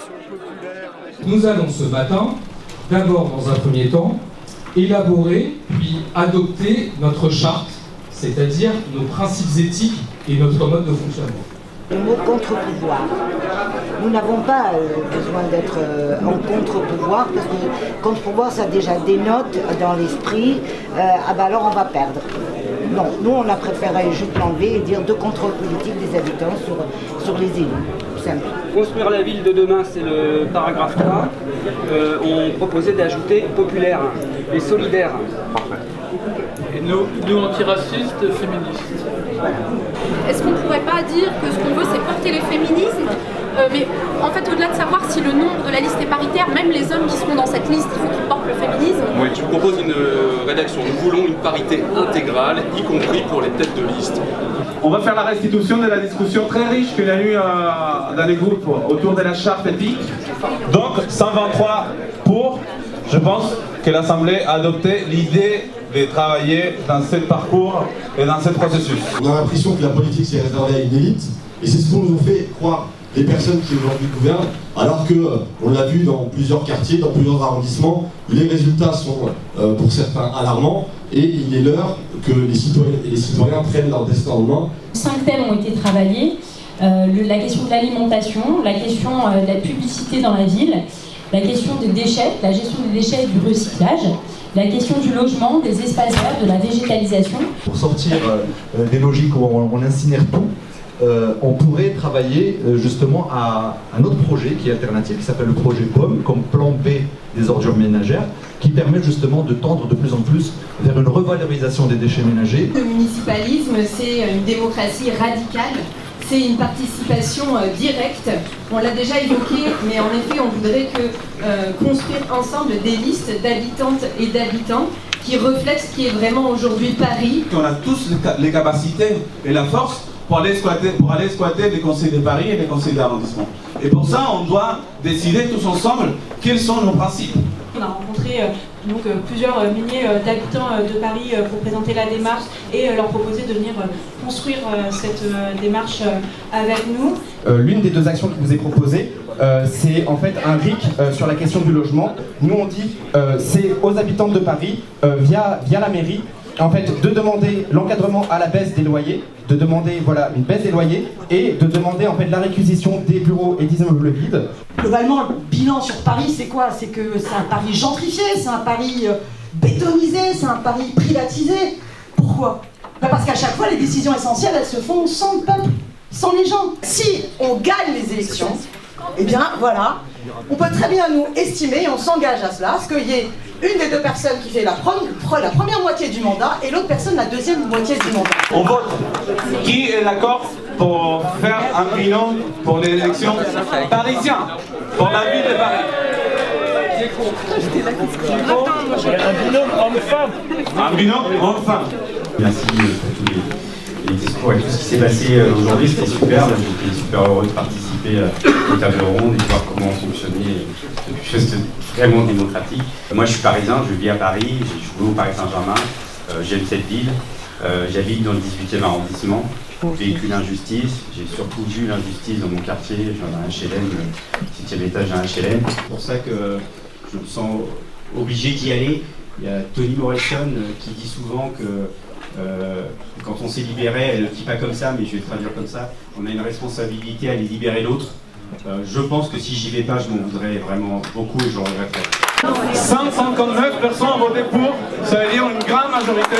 mobilisation populaire. Nous allons ce matin, d'abord dans un premier temps, élaborer puis adopter notre charte, c'est-à-dire nos principes éthiques et notre mode de fonctionnement. Le mot contre-pouvoir. Nous n'avons pas besoin d'être en contre-pouvoir parce que contre-pouvoir ça déjà dénote dans l'esprit, alors on va perdre. Non, nous on a préféré juste l'enlever et dire de contrôle politique des habitants sur les élus. Simple. Construire la ville de demain, c'est le paragraphe 3. On proposait d'ajouter populaire et solidaire. Parfait. Et nous antiracistes, féministes. Est-ce qu'on ne pourrait pas dire que ce qu'on veut c'est porter le féminisme mais en fait au-delà de savoir si le nombre de la liste est paritaire, même les hommes qui seront dans cette liste, il faut qu'ils portent le féminisme. Oui, je vous propose une rédaction. Nous voulons une parité intégrale, y compris pour les têtes de liste. On va faire la restitution de la discussion très riche qu'il y a eu dans les groupes autour de la charte éthique. Donc 123 pour, je pense que l'Assemblée a adopté l'idée de travailler dans ce parcours et dans ce processus. On a l'impression que la politique c'est réservé à une élite, et c'est ce qu'on nous fait croire les personnes qui aujourd'hui gouvernent, alors que, on l'a vu dans plusieurs quartiers, dans plusieurs arrondissements, les résultats sont pour certains alarmants, et il est l'heure que les citoyens prennent leur destin en main. 5 thèmes ont été travaillés, la question de l'alimentation, la question de la publicité dans la ville, la question des déchets, la gestion des déchets et du recyclage, la question du logement, des espaces verts, de la végétalisation. Pour sortir des logiques où on incinère tout, on pourrait travailler justement à un autre projet qui est alternatif, qui s'appelle le projet POM, comme plan B des ordures ménagères, qui permet justement de tendre de plus en plus vers une revalorisation des déchets ménagers. Le municipalisme, c'est une démocratie radicale. C'est une participation directe. On l'a déjà évoqué, mais en effet, on voudrait construire ensemble des listes d'habitantes et d'habitants qui reflètent ce qui est vraiment aujourd'hui Paris. On a tous les capacités et la force pour aller squatter les conseils de Paris et les conseils d'arrondissement. Et pour ça, on doit décider tous ensemble quels sont nos principes. On a rencontré plusieurs milliers d'habitants de Paris pour présenter la démarche et leur proposer de venir construire cette démarche avec nous. L'une des deux actions qui vous est proposée, c'est en fait un RIC sur la question du logement. Nous on dit c'est aux habitants de Paris, via la mairie, en fait, de demander l'encadrement à la baisse des loyers, de demander une baisse des loyers et de demander en fait la réquisition des bureaux et des immeubles vides. Globalement, le bilan sur Paris, c'est quoi? C'est que c'est un Paris gentrifié, c'est un Paris bétonisé, c'est un Paris privatisé. Pourquoi? Parce qu'à chaque fois, les décisions essentielles, elles se font sans le peuple, sans les gens. Si on gagne les élections, eh bien voilà, on peut très bien nous estimer, et on s'engage à cela, à ce qu'il y ait une des deux personnes qui fait la première moitié du mandat et l'autre personne la deuxième moitié du mandat. On vote. Qui est d'accord pour faire un bilan pour les élections parisiennes, pour la ville de Paris? Un binôme homme-femme. Un binôme homme-femme. Merci pour tous les discours et tout ce qui s'est passé aujourd'hui, c'était super. J'étais super heureux de participer aux tables rondes et de voir comment fonctionnait quelque chose de vraiment démocratique. Moi je suis parisien, je vis à Paris, j'ai joué au Paris Saint-Germain, j'aime cette ville, j'habite dans le 18e arrondissement, j'ai vécu l'injustice, j'ai surtout vu l'injustice dans mon quartier, j'en ai un HLM, le 7e étage d'un HLM. C'est pour ça que je me sens obligé d'y aller. Il y a Toni Morrison qui dit souvent que quand on s'est libéré, elle ne le dit pas comme ça, mais je vais le traduire comme ça, on a une responsabilité à aller libérer l'autre. Je pense que si j'y vais pas, je m'en voudrais vraiment beaucoup et je le regretterais. 159 personnes ont voté pour, ça veut dire une grande majorité.